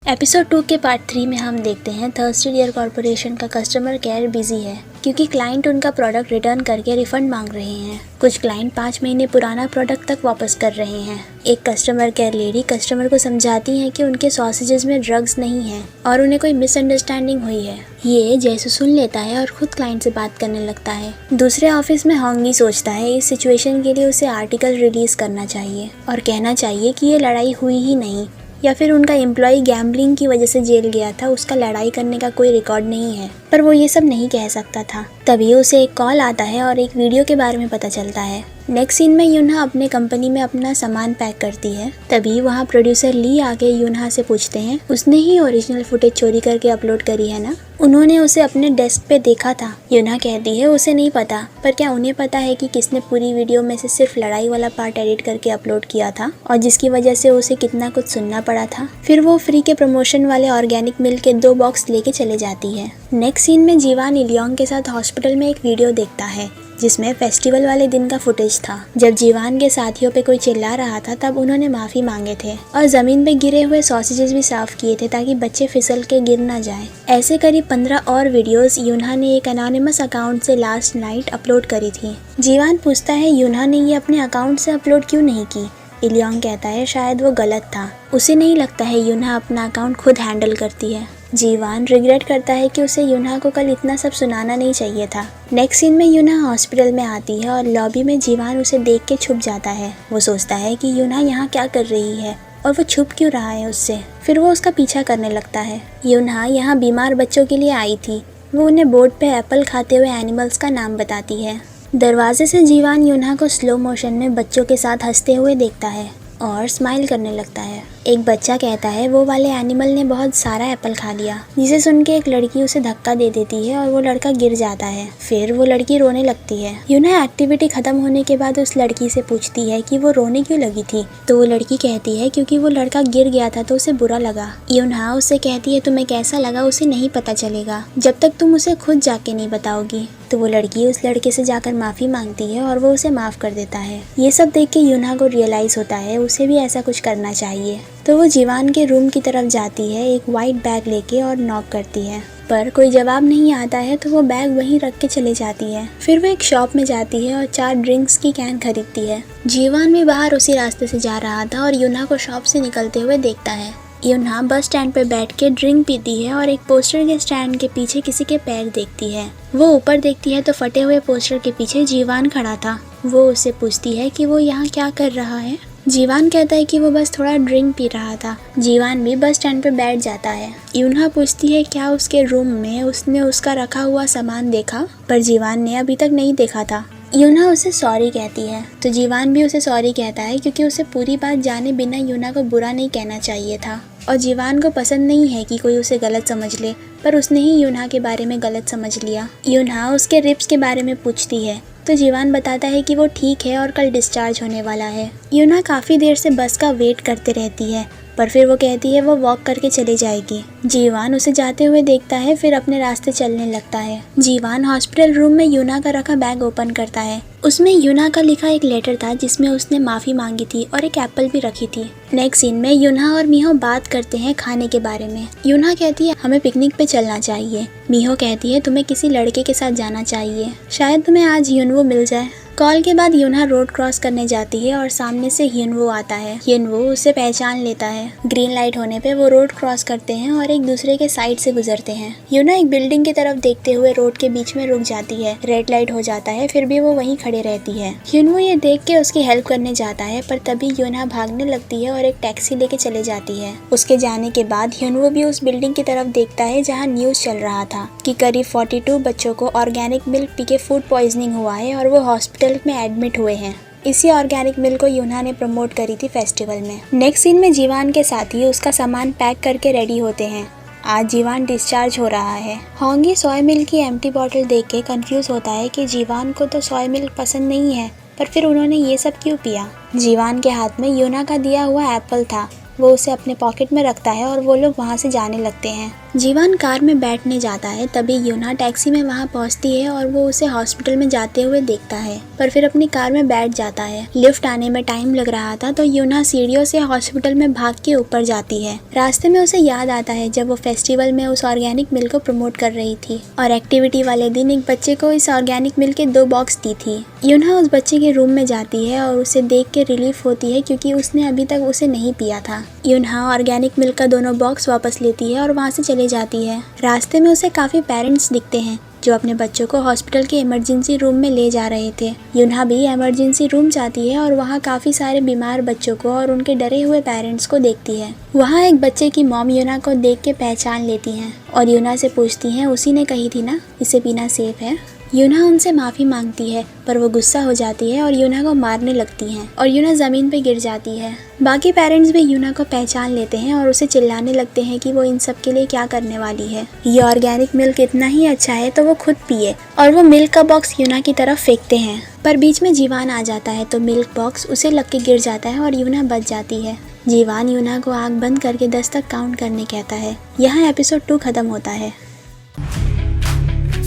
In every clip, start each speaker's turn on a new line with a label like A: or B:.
A: Episode 2 के part 3 में हम देखते हैं थर्स्टी डियर कॉर्पोरेशन का कस्टमर केयर बिजी है क्योंकि क्लाइंट उनका प्रोडक्ट रिटर्न करके रिफंड मांग रहे हैं। कुछ क्लाइंट 5 महीने पुराना प्रोडक्ट तक वापस कर रहे हैं। एक कस्टमर केयर लेडी कस्टमर को समझाती है कि उनके सॉसेजेस में ड्रग्स नहीं है और उन्हें कोई मिसअंडरस्टैंडिंग हुई है। ये जैसू सुन लेता है और खुद क्लाइंट से बात करने लगता है। दूसरे ऑफिस में होंगी सोचता है इस सिचुएशन के लिए उसे आर्टिकल रिलीज करना चाहिए और कहना चाहिए कि ये लड़ाई हुई ही नहीं या फिर उनका एम्प्लॉय गैम्बलिंग की वजह से जेल गया था, उसका लड़ाई करने का कोई रिकॉर्ड नहीं है। पर वो ये सब नहीं कह सकता था। तभी उसे एक कॉल आता है और एक वीडियो के बारे में पता चलता है। नेक्स्ट सीन में यूनहा अपने कंपनी में अपना सामान पैक करती है। तभी वहाँ प्रोड्यूसर ली आके यूनहा से पूछते हैं उसने ही ओरिजिनल फुटेज चोरी करके अपलोड करी है ना? उन्होंने उसे अपने डेस्क पे देखा था। यूनहा कहती है उसे नहीं पता, पर क्या उन्हें पता है कि किसने पूरी वीडियो में से सिर्फ लड़ाई वाला पार्ट एडिट करके अपलोड किया था और जिसकी वजह से उसे कितना कुछ सुनना पड़ा था। फिर वो फ्री के प्रमोशन वाले ऑर्गेनिक मिल्क के 2 बॉक्स लेके चले जाती है। नेक्स्ट सीन में जीवान इलियोंग के साथ हॉस्पिटल में एक वीडियो देखता है जिसमें फेस्टिवल वाले दिन का फुटेज था। जब जीवान के साथियों पे कोई चिल्ला रहा था तब उन्होंने माफी मांगे थे और जमीन पे गिरे हुए सॉसेजेस भी साफ किए थे ताकि बच्चे फिसल के गिर ना जाए। ऐसे करीब 15 और वीडियोस यूनहा ने एक एनोनिमस अकाउंट से लास्ट नाइट अपलोड करी थी। जीवान पूछता है यूनहा ने ये अपने अकाउंट से अपलोड क्यों नहीं की? इलियोंग कहता है शायद वो गलत था, उसे नहीं लगता है यूनहा अपना अकाउंट खुद हैंडल करती है। जीवान रिग्रेट करता है कि उसे यूनहा को कल इतना सब सुनाना नहीं चाहिए था। नेक्स्ट सीन में यूनहा हॉस्पिटल में आती है और लॉबी में जीवान उसे देख के छुप जाता है। वो सोचता है कि यूनहा यहाँ क्या कर रही है और वो छुप क्यों रहा है उससे। फिर वो उसका पीछा करने लगता है। यूनहा यहाँ बीमार बच्चों के लिए आई थी। वो उन्हें बोर्ड पे एप्पल खाते हुए एनिमल्स का नाम बताती है। दरवाजे से जीवान यूनहा को स्लो मोशन में बच्चों के साथ हंसते हुए देखता है और स्माइल करने लगता है। एक बच्चा कहता है वो वाले एनिमल ने बहुत सारा एप्पल खा लिया, जिसे सुन के एक लड़की उसे धक्का दे देती है और वो लड़का गिर जाता है। फिर वो लड़की रोने लगती है। यूनहा एक्टिविटी खत्म होने के बाद उस लड़की से पूछती है कि वो रोने क्यों लगी थी, तो वो लड़की कहती है क्योंकि वो लड़का गिर गया था तो उसे बुरा लगा। यूनहा उससे कहती है तुम्हें कैसा लगा उसे नहीं पता चलेगा जब तक तुम उसे खुद जाके नहीं बताओगी। तो वो लड़की उस लड़के से जाकर माफ़ी मांगती है और वो उसे माफ़ कर देता है। ये सब देख के यूनहा को रियलाइज़ होता है उसे भी ऐसा कुछ करना चाहिए। तो वो जीवान के रूम की तरफ जाती है एक वाइट बैग लेके और नॉक करती है, पर कोई जवाब नहीं आता है तो वो बैग वहीं रख के चले जाती है। फिर वो एक शॉप में जाती है और 4 ड्रिंक्स की कैन खरीदती है। जीवान भी बाहर उसी रास्ते से जा रहा था और यूनहा को शॉप से निकलते हुए देखता है। यूनहा बस स्टैंड पर बैठ के ड्रिंक पीती है और एक पोस्टर के स्टैंड के पीछे किसी के पैर देखती है। वो ऊपर देखती है तो फटे हुए पोस्टर के पीछे जीवान खड़ा था। वो उससे पूछती है कि वो यहाँ क्या कर रहा है। जीवान कहता है कि वो बस थोड़ा ड्रिंक पी रहा था। जीवान भी बस स्टैंड पर बैठ जाता है। यूनहा पूछती है क्या उसके रूम में उसने उसका रखा हुआ सामान देखा, पर जीवान ने अभी तक नहीं देखा था। यूनहा उसे सॉरी कहती है तो जीवान भी उसे सॉरी कहता है क्योंकि उसे पूरी बात जाने बिना यूनहा को बुरा नहीं कहना चाहिए था और जीवान को पसंद नहीं है कि कोई उसे गलत समझ ले, पर उसने ही यूनहा के बारे में गलत समझ लिया। यूनहा उसके रिब्स के बारे में पूछती है तो जीवान बताता है कि वो ठीक है और कल डिस्चार्ज होने वाला है। यूनहा काफ़ी देर से बस का वेट करते रहती है, पर फिर वो कहती है वो वॉक करके चली जाएगी। जीवान उसे जाते हुए देखता है फिर अपने रास्ते चलने लगता है। जीवान हॉस्पिटल रूम में यूनहा का रखा बैग ओपन करता है। उसमें यूनहा का लिखा एक लेटर था जिसमें उसने माफ़ी मांगी थी और एक एप्पल भी रखी थी। नेक्स्ट सीन में यूनहा और मीहो बात करते हैं खाने के बारे में। यूनहा कहती है हमें पिकनिक पे चलना चाहिए। मीहो कहती है तुम्हें किसी लड़के के साथ जाना चाहिए, शायद तुम्हें आज ह्युनवो मिल जाए। कॉल के बाद यूनहा रोड क्रॉस करने जाती है और सामने से ह्युनवो आता है। ह्युनवो उसे पहचान लेता है। ग्रीन लाइट होने पे वो रोड क्रॉस करते हैं और एक दूसरे के साइड से गुजरते हैं। यूनहा एक बिल्डिंग की तरफ देखते हुए रोड के बीच में रुक जाती है। रेड लाइट हो जाता है, फिर भी वो वहीं खड़े रहती है। ह्युनवो ये देख के उसकी हेल्प करने जाता है, पर तभी यूनहा भागने लगती है और एक टैक्सी लेके चले जाती है। उसके जाने के बाद ह्युनवो भी उस बिल्डिंग की तरफ देखता है जहाँ न्यूज चल रहा था कि करीब 42 बच्चों को ऑर्गेनिक मिल्क पी के फूड पॉइजनिंग हुआ है और वो हॉस्पिटल में एडमिट हुए हैं। इसी ऑर्गेनिक मिल्क को यूनहा ने प्रमोट करी थी फेस्टिवल में। नेक्स्ट सीन में जीवान के साथी उसका सामान पैक करके रेडी होते हैं। आज जीवान डिस्चार्ज हो रहा है। होंगी सोया मिल्क की एम्प्टी बॉटल देख के कंफ्यूज होता है कि जीवान को तो सोया मिल्क पसंद नहीं है, पर फिर उन्होंने ये सब क्यों पिया। जीवान के हाथ में यूनहा का दिया हुआ एप्पल था वो उसे अपने पॉकेट में रखता है और वो लोग वहाँ से जाने लगते हैं। जीवान कार में बैठने जाता है, तभी यूना टैक्सी में वहाँ पहुँचती है और वो उसे हॉस्पिटल में जाते हुए देखता है, पर फिर अपनी कार में बैठ जाता है। लिफ्ट आने में टाइम लग रहा था तो यूना सीढ़ियों से हॉस्पिटल में भाग के ऊपर जाती है। रास्ते में उसे याद आता है जब वो फेस्टिवल में उस ऑर्गेनिक मिल्क को प्रमोट कर रही थी और एक्टिविटी वाले दिन एक बच्चे को इस ऑर्गेनिक मिल्क के 2 बॉक्स दी थी। यूना उस बच्चे के रूम में जाती है और उसे देख के रिलीफ होती है क्योंकि उसने अभी तक उसे नहीं पिया था। यूना ऑर्गेनिक मिल्क का दोनों बॉक्स वापस लेती है और वहाँ से चले जाती है। रास्ते में उसे काफ़ी पेरेंट्स दिखते हैं जो अपने बच्चों को हॉस्पिटल के इमरजेंसी रूम में ले जा रहे थे। यूना भी इमरजेंसी रूम जाती है और वहाँ काफ़ी सारे बीमार बच्चों को और उनके डरे हुए पेरेंट्स को देखती है। वहाँ एक बच्चे की मॉम यूना को देख के पहचान लेती हैं और यूना से पूछती हैं, उसी ने कही थी ना इसे पीना सेफ है। यूना उनसे माफ़ी मांगती है पर वो गुस्सा हो जाती है और यूना को मारने लगती हैं और यूना ज़मीन पे गिर जाती है। बाकी पेरेंट्स भी यूना को पहचान लेते हैं और उसे चिल्लाने लगते हैं कि वो इन सब के लिए क्या करने वाली है। ये ऑर्गेनिक मिल्क इतना ही अच्छा है तो वो खुद पिए, और वो मिल्क का बॉक्स यूना की तरफ फेंकते हैं, पर बीच में जीवान आ जाता है तो मिल्क बॉक्स उसे लग के गिर जाता है और यूना बच जाती है। जीवान यूना को आँख बंद करके 10 तक काउंट करने कहता है। यहाँ एपिसोड 2 खत्म होता है।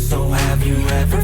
B: So have you ever